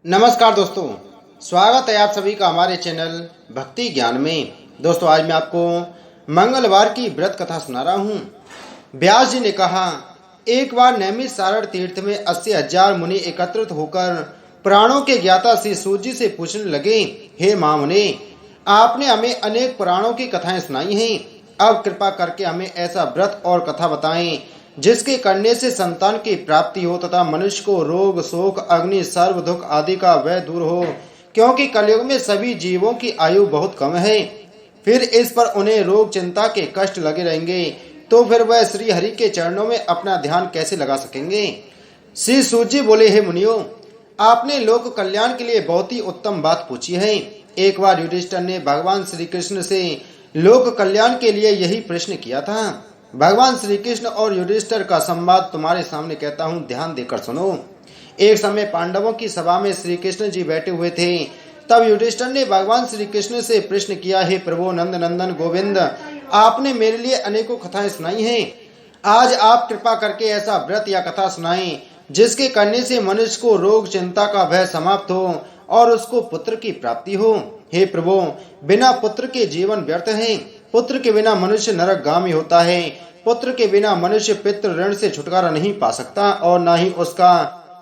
नमस्कार दोस्तों, स्वागत है आप सभी का हमारे चैनल भक्ति ज्ञान में। दोस्तों, आज मैं आपको मंगलवार की व्रत कथा सुना रहा हूँ। व्यास जी ने कहा, एक बार नैमिष सारण तीर्थ में 80,000 मुनि एकत्रित होकर पुराणों के ज्ञाता श्री सूत जी से पूछने लगे, हे महामुने, आपने हमें अनेक पुराणों की कथाएं सुनाई हैं। अब कृपा करके हमें ऐसा व्रत और कथा बताएं जिसके करने से संतान की प्राप्ति हो तथा मनुष्य को रोग शोक अग्नि सर्व दुख आदि का वह दूर हो, क्योंकि कलयुग में सभी जीवों की आयु बहुत कम है। फिर इस पर उन्हें रोग चिंता के कष्ट लगे रहेंगे, तो फिर वह श्री हरि के चरणों में अपना ध्यान कैसे लगा सकेंगे। श्री सूत जी बोले, हे मुनियों, आपने लोक कल्याण के लिए बहुत ही उत्तम बात पूछी है। एक बार युधिष्ठिर ने भगवान श्री कृष्ण से लोक कल्याण के लिए यही प्रश्न किया था। भगवान श्री कृष्ण और युधिष्ठिर का संवाद तुम्हारे सामने कहता हूँ, ध्यान देकर सुनो। एक समय पांडवों की सभा में श्री कृष्ण जी बैठे हुए थे। तब युधिष्ठिर ने भगवान श्री कृष्ण से प्रश्न किया, हे प्रभु नंद नंदन गोविंद, आपने मेरे लिए अनेकों कथाएं सुनाई हैं। आज आप कृपा करके ऐसा व्रत या कथा सुनाएं जिसके करने से मनुष्य को रोग चिंता का भय समाप्त हो और उसको पुत्र की प्राप्ति हो। हे प्रभु, बिना पुत्र के जीवन व्यर्थ है। पुत्र के बिना मनुष्य नरकगामी होता है। पुत्र के बिना मनुष्य पितृ ऋण से छुटकारा नहीं पा सकता और न ही उसका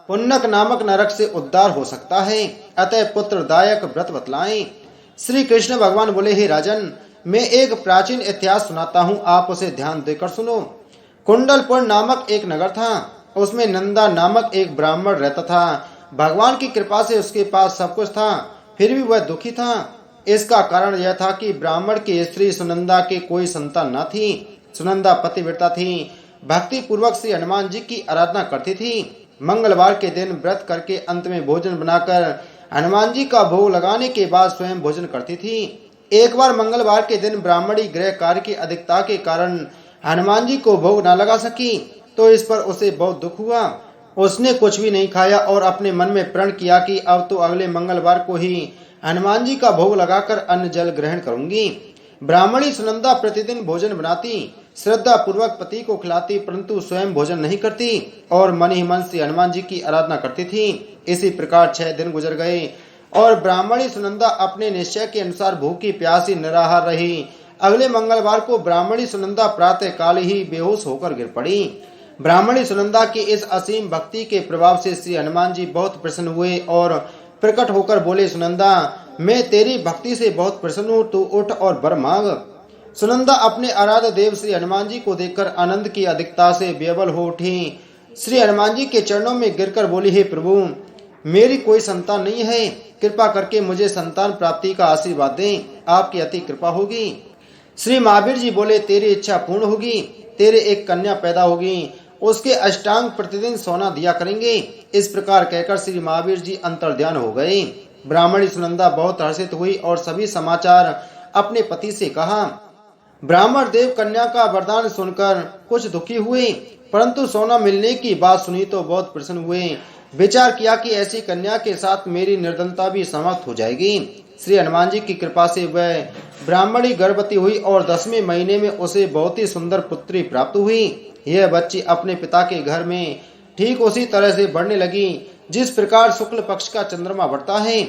पुण्यक नामक नरक से उद्धार हो सकता है। अतः पुत्रदायक व्रत बतलाएं। श्री कृष्ण भगवान बोले, हे राजन, मैं एक प्राचीन इतिहास सुनाता हूँ, आप उसे ध्यान देकर सुनो। कुंडलपुर नामक एक नगर था। उसमें नंदा नामक एक ब्राह्मण रहता था। भगवान की कृपा से उसके पास सब कुछ था, फिर भी वह दुखी था। इसका कारण यह था कि ब्राह्मण की स्त्री सुनंदा के कोई संतान न थी। सुनंदा पतिव्रता थी, भक्ति पूर्वक श्री हनुमान जी की आराधना करती थी। मंगलवार के दिन व्रत करके अंत में भोजन बनाकर हनुमान जी का भोग लगाने के बाद स्वयं भोजन करती थी। एक बार मंगलवार के दिन ब्राह्मणी गृह कार्य की अधिकता के कारण हनुमान जी को भोग न लगा सकी, तो इस पर उसे बहुत दुख हुआ। उसने कुछ भी नहीं खाया और अपने मन में प्रण किया कि अब तो अगले मंगलवार को ही हनुमान जी का भोग लगाकर अन्न जल ग्रहण करूंगी। ब्राह्मणी सुनंदा प्रतिदिन भोजन बनाती, श्रद्धा पूर्वक पति को खिलाती, परंतु स्वयं भोजन नहीं करती और मन ही मन से हनुमान जी की आराधना करती थी। इसी प्रकार 6 दिन गुजर गए और ब्राह्मणी सुनंदा अपने निश्चय के अनुसार भूखी प्यासी निराहार रही। अगले मंगलवार को ब्राह्मणी सुनंदा प्रातः काल ही बेहोश होकर गिर पड़ी। ब्राह्मणी सुनंदा की इस असीम भक्ति के प्रभाव से श्री हनुमान जी बहुत प्रसन्न हुए और प्रकट होकर बोले, सुनंदा, मैं तेरी भक्ति से बहुत प्रसन्न हूँ, तू उठ और वर मांग। सुनंदा अपने आराध्य देव श्री हनुमान जी को देखकर आनंद की अधिकता से बेबल हो उठी। श्री हनुमान जी के चरणों में गिरकर बोली, हे प्रभु, मेरी कोई संतान नहीं है, कृपा करके मुझे संतान प्राप्ति का आशीर्वाद दें, आपकी अति कृपा होगी। श्री महावीर जी बोले, तेरी इच्छा पूर्ण होगी, तेरे एक कन्या पैदा होगी, उसके अष्टांग प्रतिदिन सोना दिया करेंगे। इस प्रकार कहकर श्री महावीर जी अंतर्ध्यान हो गए। ब्राह्मणी सुनंदा बहुत हर्षित हुई और सभी समाचार अपने पति से कहा। ब्राह्मण देव कन्या का वरदान सुनकर कुछ दुखी हुए, परंतु सोना मिलने की बात सुनी तो बहुत प्रसन्न हुए। विचार किया कि ऐसी कन्या के साथ मेरी निर्धनता भी समाप्त हो जाएगी। श्री हनुमान जी की कृपा से वह ब्राह्मणी गर्भवती हुई और 10वें महीने में उसे बहुत ही सुंदर पुत्री प्राप्त हुई। यह बच्ची अपने पिता के घर में ठीक उसी तरह से बढ़ने लगी जिस प्रकार शुक्ल पक्ष का चंद्रमा बढ़ता है।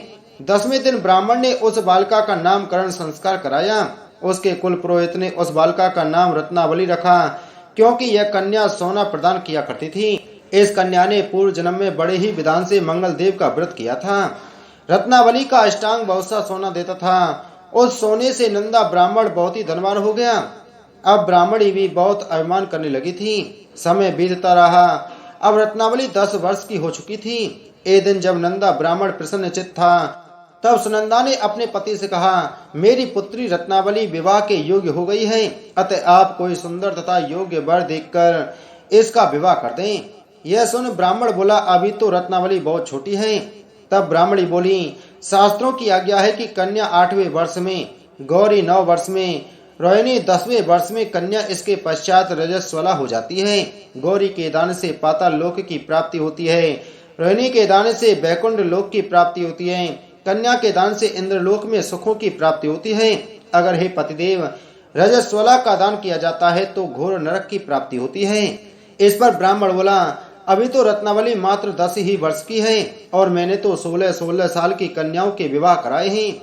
10वें दिन ब्राह्मण ने उस बालिका का नामकरण संस्कार कराया। उसके कुल पुरोहित ने उस बालिका का नाम रत्नावली रखा, क्योंकि यह कन्या सोना प्रदान किया करती थी। इस कन्या ने पूर्व जन्म में बड़े ही विधान से मंगल देव का व्रत किया था। रत्नावली का अष्टांग बहुत सा सोना देता था। उस सोने से नंदा ब्राह्मण बहुत ही धनवान हो गया। अब ब्राह्मणी भी बहुत अभिमान करने लगी थी। समय बीतता रहा। अब रत्नावली 10 वर्ष की हो चुकी थी। एक दिन जब नंदा ब्राह्मण प्रसन्नचित्त था, तब सुनंदा ने अपने पति से कहा, मेरी पुत्री रत्नावली विवाह के योग्य हो गई है, अतः आप कोई सुंदर तथा योग्य वर देखकर इसका विवाह कर दें। यह सुन ब्राह्मण बोला, अभी तो रत्नावली बहुत छोटी है। तब ब्राह्मणी बोली, शास्त्रों की आज्ञा है कि कन्या 8वें वर्ष में, गौरी 9 वर्ष में, रोहिणी 10वें वर्ष में, कन्या इसके पश्चात रजस्वला हो जाती है। गौरी के दान से पाताल लोक की प्राप्ति होती है, रोहिणी के दान से बैकुंठ लोक की प्राप्ति होती है, कन्या के दान से इंद्रलोक में सुखों की प्राप्ति होती है। अगर हे पतिदेव रजस्वला का दान किया जाता है तो घोर नरक की प्राप्ति होती है। इस पर ब्राह्मण बोला, अभी तो रत्नावली मात्र 10 ही वर्ष की है और मैंने तो 16-16 साल की कन्याओं के विवाह कराए हैं,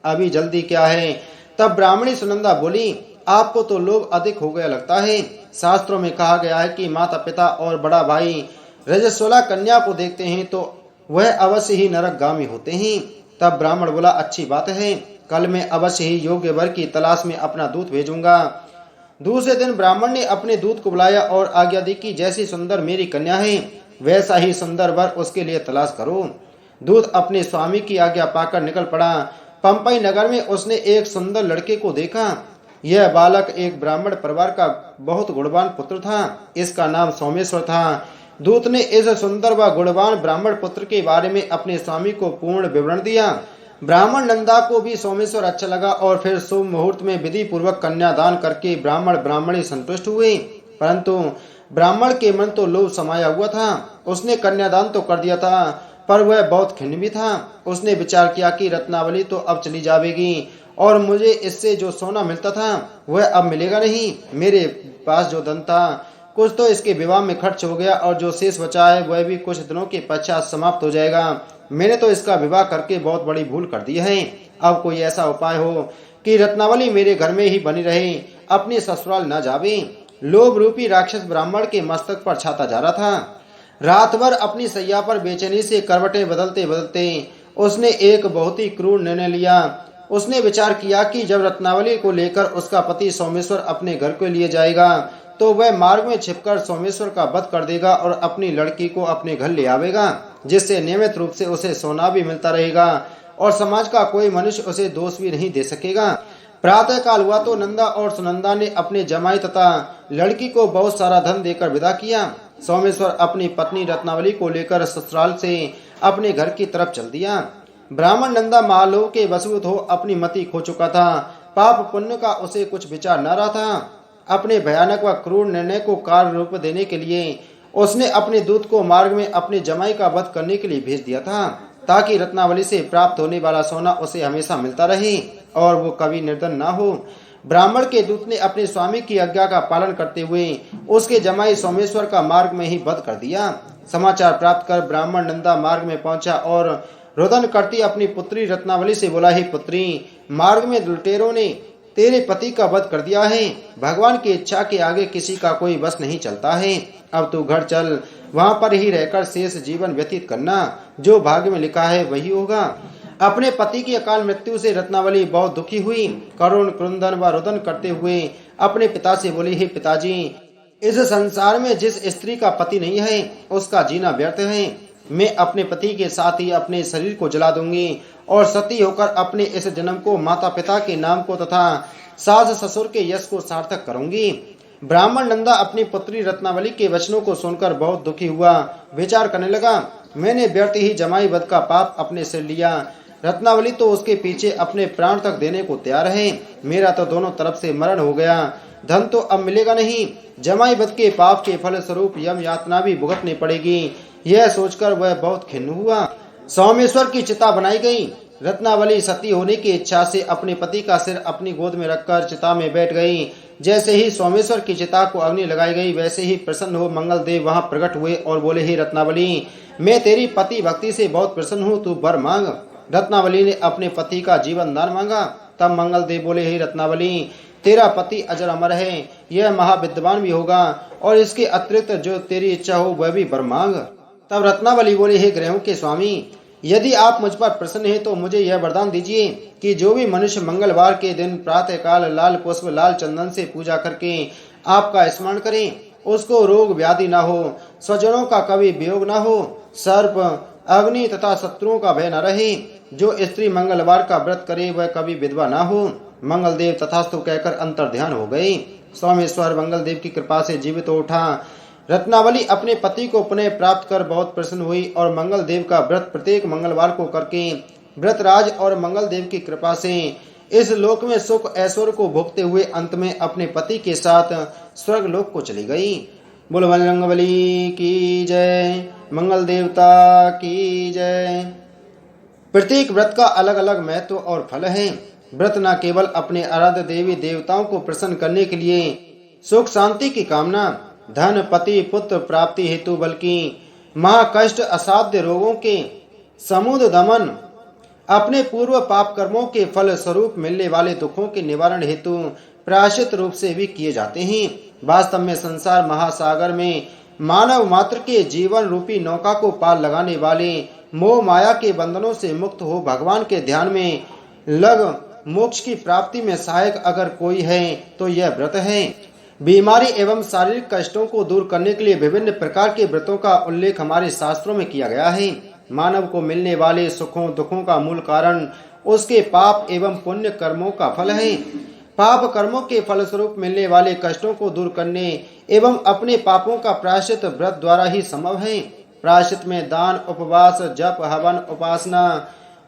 अभी जल्दी क्या है। तब ब्राह्मणी सुनंदा बोली, आपको तो लोभ अधिक हो गया लगता है। शास्त्रों में कहा गया है कि माता पिता और बड़ा भाई रजस्वला कन्या को देखते हैं तो वह अवश्य ही नरकगामी होते हैं। तब ब्राह्मण बोला, अच्छी बात है, कल मैं अवश्य ही योग्य वर की तलाश में अपना दूत भेजूंगा। दूसरे दिन ब्राह्मण ने अपने दूत को बुलाया और आज्ञा दी कि जैसी सुंदर मेरी कन्या है वैसा ही सुंदर वर उसके लिए तलाश करो। दूत अपने स्वामी की आज्ञा पाकर निकल पड़ा। पंपई नगर में उसने एक सुंदर लड़के को देखा। यह बालक एक ब्राह्मण परिवार का बहुत गुणवान पुत्र था। इसका नाम सोमेश्वर था। दूत ने इस सुंदर व गुणवान ब्राह्मण पुत्र के बारे में अपने स्वामी को पूर्ण विवरण दिया। ब्राह्मण नंदा को भी सोमेश्वर अच्छा लगा और फिर शुभ मुहूर्त में विधि पूर्वक कन्यादान करके ब्राह्मण ब्राह्मणी संतुष्ट हुए। परंतु ब्राह्मण के मन तो लोभ समाया हुआ था। उसने कन्यादान तो कर दिया था पर वह बहुत खिन्न भी था। उसने विचार किया कि रत्नावली तो अब चली जाएगी और मुझे इससे जो सोना मिलता था वह अब मिलेगा नहीं। मेरे पास जो धन था कुछ तो इसके विवाह में खर्च हो गया और जो शेष बचा है वह भी कुछ दिनों के पश्चात समाप्त हो जाएगा। मैंने तो इसका विवाह करके बहुत बड़ी भूल कर दी है। अब कोई ऐसा उपाय हो कि रत्नावली मेरे घर में ही बनी रहे, अपनी ससुराल न जावे। लोभ रूपी राक्षस ब्राह्मण के मस्तक पर छाता जा रहा था। रात भर अपनी सैया पर बेचैनी से करवटें बदलते बदलते उसने एक बहुत ही क्रूर निर्णय लिया। उसने विचार किया कि जब रत्नावली को लेकर उसका पति सोमेश्वर अपने घर को लिए जाएगा तो वह मार्ग में छिपकर सोमेश्वर का वध कर देगा और अपनी लड़की को अपने घर ले आवेगा, जिससे नियमित रूप से उसे सोना भी मिलता रहेगा और समाज का कोई मनुष्य उसे दोष भी नहीं दे सकेगा। प्रातः काल हुआ तो नंदा और सुनंदा ने अपने जमाई तथा लड़की को बहुत सारा धन देकर विदा किया। सोमेश्वर अपनी पत्नी रत्नावली को लेकर ससुराल से अपने घर की तरफ चल दिया। ब्राह्मण नंदा महालोक के वशीभूत हो अपनी मति खो चुका था। पाप पुण्य का उसे कुछ विचार न रहा था। अपने भयानक व क्रूर निर्णय को कार्य रूप देने के लिए उसने अपने दूत को मार्ग में अपने जमाई का वध करने के लिए भेज दिया था, ताकि रत्नावली से प्राप्त होने वाला सोना उसे हमेशा मिलता रहे और वो कभी निर्धन न हो। ब्राह्मण के दूत ने अपने स्वामी की आज्ञा का पालन करते हुए उसके जमाई सोमेश्वर का मार्ग में ही वध कर दिया। समाचार प्राप्त कर ब्राह्मण नंदा मार्ग में पहुंचा और रोदन करती अपनी पुत्री रत्नावली से बोला, हे पुत्री, मार्ग में लुटेरों ने तेरे पति का वध कर दिया है। भगवान की इच्छा के आगे किसी का कोई बस नहीं चलता है। अब तू घर चल, वहां पर ही रहकर शेष जीवन व्यतीत करना। जो भाग्य में लिखा है वही होगा। अपने पति की अकाल मृत्यु से रत्नावली बहुत दुखी हुई। करुण क्रंदन व रुदन करते हुए अपने पिता से बोली, हे पिताजी, इस संसार में जिस स्त्री का पति नहीं है उसका जीना व्यर्थ है। मैं अपने पति के साथ ही अपने शरीर को जला दूंगी और सती होकर अपने इस जन्म को माता पिता के नाम को तथा सास ससुर के यश को सार्थक करूंगी। ब्राह्मण नंदा अपनी पुत्री रत्नावली के वचनों को सुनकर बहुत दुखी हुआ। विचार करने लगा, मैंने व्यर्थ ही जमाई वध का पाप अपने सिर लिया। रत्नावली तो उसके पीछे अपने प्राण तक देने को तैयार है। मेरा तो दोनों तरफ से मरण हो गया। धन तो अब मिलेगा नहीं। जमाई वध के पाप के फल स्वरूप यम यातना भी भुगतनी पड़ेगी। यह सोचकर वह बहुत खिन्न हुआ। सोमेश्वर की चिता बनाई गई। रत्नावली सती होने की इच्छा से अपने पति का सिर अपनी गोद में रखकर चिता में बैठ गई। जैसे ही सोमेश्वर की चिता को अग्नि लगाई गई वैसे ही प्रसन्न हो मंगल देव वहां प्रकट हुए और बोले, हे रत्नावली, मैं तेरी पति भक्ति से बहुत प्रसन्न हूँ, तू वर मांग। रत्नावली ने अपने पति का जीवन दान मांगा। तब मंगल देव बोले, हे रत्नावली, तेरा पति अजर अमर है, यह महाविद्वान भी होगा और इसके अतिरिक्त जो तेरी इच्छा हो वह भी वर मांग। तब रत्नावली बोले, हे ग्रहों के स्वामी, यदि आप मुझ पर प्रसन्न हैं तो मुझे यह वरदान दीजिए कि जो भी मनुष्य मंगलवार के दिन प्रातः काल लाल पुष्प लाल चंदन से पूजा करके आपका स्मरण करे, उसको रोग व्याधि न हो, स्वजनों का कभी वियोग न हो, सर्प अग्नि तथा शत्रुओं का भय न रहे। जो स्त्री मंगलवार का व्रत करे वह कभी विधवा न हो। मंगलदेव तथास्तु कहकर अंतर ध्यान हो गए। सोमेश्वर मंगलदेव की कृपा से जीवित हो उठा। रत्नावली अपने पति को पुनः प्राप्त कर बहुत प्रसन्न हुई और मंगल देव का व्रत प्रत्येक मंगलवार को करके व्रतराज और मंगल देव की कृपा से इस लोक में सुख ऐश्वर्य को भोगते हुए अंत में अपने पति के साथ स्वर्ग लोक को चली गई। बोल बजरंगबली की जय, मंगल देवता की जय। प्रत्येक व्रत का अलग अलग महत्व और फल है। व्रत न केवल अपने आराध्य देवी देवताओं को प्रसन्न करने के लिए सुख शांति की कामना, धन पति पुत्र प्राप्ति हेतु बल्कि महाकष्ट असाध्य रोगों के समुद्र दमन, अपने पूर्व पाप कर्मों के फल स्वरूप मिलने वाले दुखों के निवारण हेतु प्रायश्चित रूप से भी किए जाते हैं। वास्तव में संसार महासागर में मानव मात्र के जीवन रूपी नौका को पार लगाने वाले मोह माया के बंधनों से मुक्त हो भगवान के ध्यान में लग मोक्ष की प्राप्ति में सहायक अगर कोई है तो यह व्रत है। बीमारी एवं शारीरिक कष्टों को दूर करने के लिए विभिन्न प्रकार के व्रतों का उल्लेख हमारे शास्त्रों में किया गया है। मानव को मिलने वाले सुखों दुखों का मूल कारण उसके पाप एवं पुण्य कर्मों का फल है। पाप कर्मों के फलस्वरूप मिलने वाले कष्टों को दूर करने एवं अपने पापों का प्रायश्चित व्रत द्वारा ही संभव है। प्रायश्चित में दान, उपवास, जप, हवन, उपासना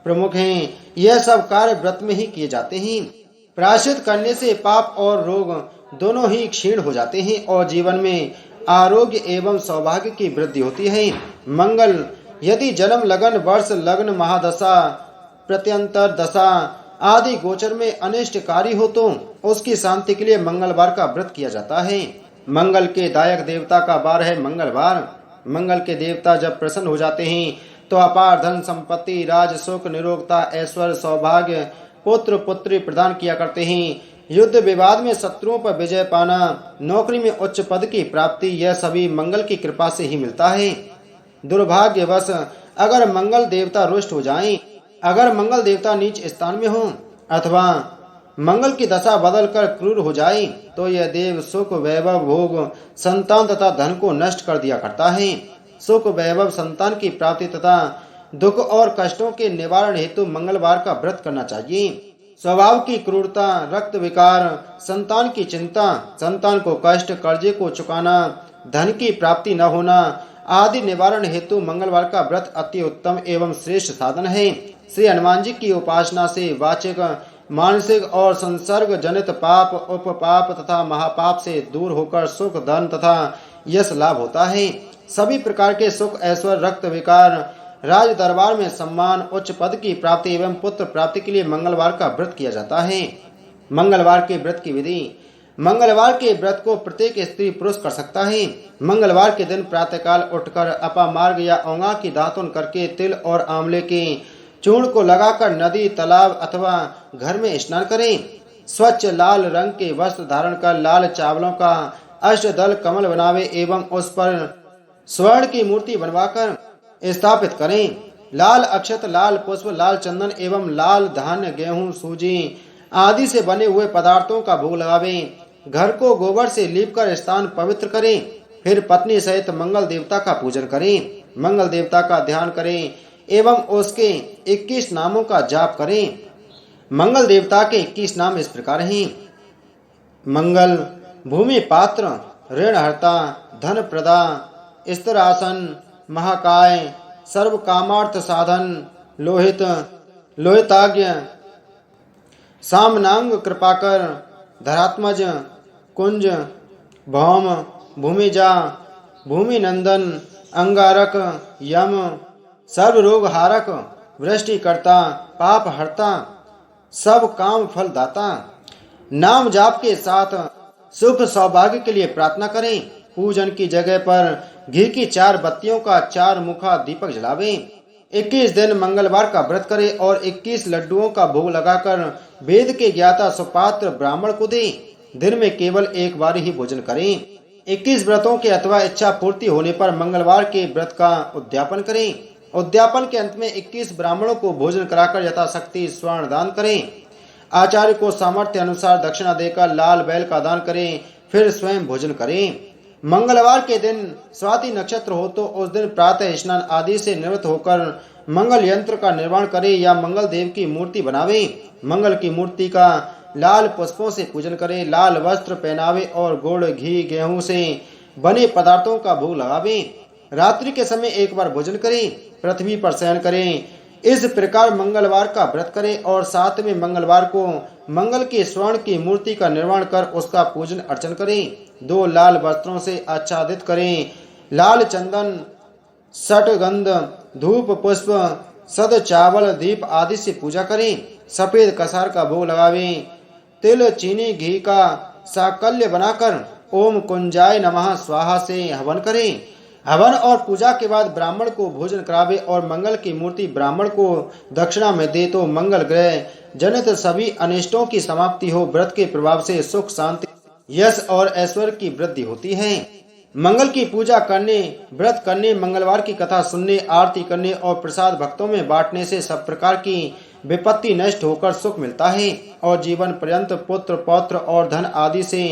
प्रमुख हैं। यह सब कार्य व्रत में ही किए जाते हैं। प्रायश्चित करने से पाप और रोग दोनों ही क्षीण हो जाते हैं और जीवन में आरोग्य एवं सौभाग्य की वृद्धि होती है। मंगल, यदि जन्म, लगन, वर्ष, लग्न, महादशा, प्रत्यंतर दशा आदि गोचर में अनिष्टकारी हो तो उसकी शांति के लिए मंगलवार का व्रत किया जाता है। मंगल के दायक देवता का वार है मंगलवार। मंगल के देवता जब प्रसन्न हो जाते हैं तो अपार धन संपत्ति, राज, सुख, निरोगता, ऐश्वर्य, सौभाग्य, पुत्र पुत्री प्रदान किया करते हैं। युद्ध विवाद में शत्रुओं पर विजय पाना, नौकरी में उच्च पद की प्राप्ति, यह सभी मंगल की कृपा से ही मिलता है। दुर्भाग्यवश अगर मंगल देवता रुष्ट हो जाएं, अगर मंगल देवता नीच स्थान में हो अथवा मंगल की दशा बदलकर क्रूर हो जाए तो यह देव सुख, वैभव, भोग, संतान तथा धन को नष्ट कर दिया करता है। सुख, वैभव, संतान की प्राप्ति तथा दुख और कष्टों के निवारण हेतु मंगलवार का व्रत करना चाहिए। स्वभाव की क्रूरता, रक्त विकार, संतान की चिंता, संतान को कष्ट, कर्जे को चुकाना, धन की प्राप्ति न होना आदि निवारण हेतु मंगलवार का व्रत अति उत्तम एवं श्रेष्ठ साधन है। श्री हनुमान जी की उपासना से वाचिक, मानसिक और संसर्ग जनित पाप, उपपाप तथा महापाप से दूर होकर सुख, धन तथा यश लाभ होता है। सभी प्रकार के सुख, ऐश्वर्य, रक्त विकार, राज दरबार में सम्मान, उच्च पद की प्राप्ति एवं पुत्र प्राप्ति के लिए मंगलवार का व्रत किया जाता है। मंगलवार के व्रत की विधि। मंगलवार के व्रत को प्रत्येक स्त्री पुरुष कर सकता है। मंगलवार के दिन प्रातःकाल उठकर अपामार्ग या औंगा की दातुन करके तिल और आंवले के चूर्ण को लगाकर नदी, तालाब अथवा घर में स्नान करें। स्वच्छ लाल रंग के वस्त्र धारण कर लाल चावलों का अष्टदल कमल बनावे एवं उस पर स्वर्ण की मूर्ति बनवाकर स्थापित करें। लाल अक्षत, लाल पुष्प, लाल चंदन एवं लाल धान्य, गेहूं, सूजी आदि से बने हुए पदार्थों का भोग लगावें। घर को गोबर से लीपकर स्थान पवित्र करें। फिर पत्नी सहित मंगल देवता का पूजन करें। मंगल देवता का ध्यान करें एवं उसके 21 नामों का जाप करें। मंगल देवता के 21 नाम इस प्रकार हैं। मंगल, भूमि पात्र, ऋणहर्ता, धन प्रदा, स्थिरासन, महाकाय, सर्व कामार्थ साधन, लोहित, लोहिताज्ञ, सामनांग कृपाकर, धरात्मज, कुंज, भौम, भूमिजा, भूमि नंदन, अंगारक, यम, सर्व रोग हारक, वृष्टिकर्ता, पाप हरता, सब काम फल दाता। नाम जाप के साथ सुख सौभाग्य के लिए प्रार्थना करें। पूजन की जगह पर घी की 4 बत्तियों का 4 मुखा दीपक जलावें। 21 दिन मंगलवार का व्रत करें और 21 लड्डुओं का भोग लगाकर वेद के ज्ञाता सुपात्र ब्राह्मण को दें। दिन में केवल एक बार ही भोजन करें। 21 व्रतों के अथवा इच्छा पूर्ति होने पर मंगलवार के व्रत का उद्यापन करें। उद्यापन के अंत में 21 ब्राह्मणों को भोजन कराकर यथाशक्ति स्वर्ण दान करें। आचार्य को सामर्थ्य अनुसार दक्षिणा देकर लाल बैल का दान करें। फिर स्वयं भोजन करें। मंगलवार के दिन स्वाति नक्षत्र हो तो उस दिन प्रातः स्नान आदि से निवृत्त होकर मंगल यंत्र का निर्माण करें या मंगल देव की मूर्ति बनावे। मंगल की मूर्ति का लाल पुष्पों से पूजन करें। लाल वस्त्र पहनावे और गुड़, घी, गेहूं से बने पदार्थों का भोग लगावे। रात्रि के समय एक बार भोजन करें। पृथ्वी पर शयन करें। इस प्रकार मंगलवार का व्रत करें और साथ में मंगलवार को मंगल के स्वर्ण की मूर्ति का निर्माण कर उसका पूजन अर्चन करें। 2 लाल वस्त्रों से आच्छादित करें। लाल चंदन, षटगंध, धूप, पुष्प, सद, चावल, दीप आदि से पूजा करें। सफेद कसार का भोग लगावें। तिल, चीनी, घी का साकल्य बनाकर ओम कुंजाय नमः स्वाहा से हवन करें। हवन और पूजा के बाद ब्राह्मण को भोजन करावे और मंगल की मूर्ति ब्राह्मण को दक्षिणा में दे तो मंगल ग्रह जनित सभी अनिष्टों की समाप्ति हो। व्रत के प्रभाव से सुख शांति यश और ऐश्वर्य की वृद्धि होती है। मंगल की पूजा करने, व्रत करने, मंगलवार की कथा सुनने, आरती करने और प्रसाद भक्तों में बांटने से सब प्रकार की विपत्ति नष्ट होकर सुख मिलता है और जीवन पर्यंत पुत्र पौत्र और धन आदि से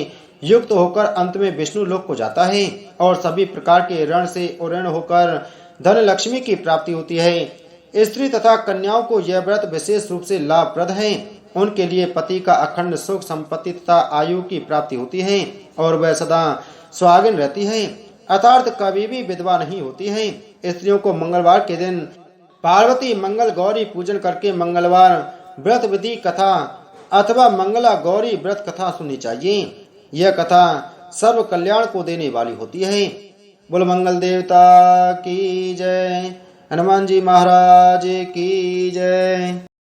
युक्त होकर अंत में विष्णु लोक को जाता है और सभी प्रकार के ऋण से उऋण होकर धन लक्ष्मी की प्राप्ति होती है। स्त्री तथा कन्याओं को यह व्रत विशेष रूप से लाभप्रद है। उनके लिए पति का अखंड सुख संपत्ति तथा आयु की प्राप्ति होती है और वह सदा सुहागिन रहती है, अर्थात कभी भी विधवा नहीं होती है। स्त्रियों को मंगलवार के दिन पार्वती मंगल गौरी पूजन करके मंगलवार व्रत विधि कथा अथवा मंगला गौरी व्रत कथा सुननी चाहिए। यह कथा सर्व कल्याण को देने वाली होती है। बोल मंगल देवता की जय, हनुमान जी महाराज की जय।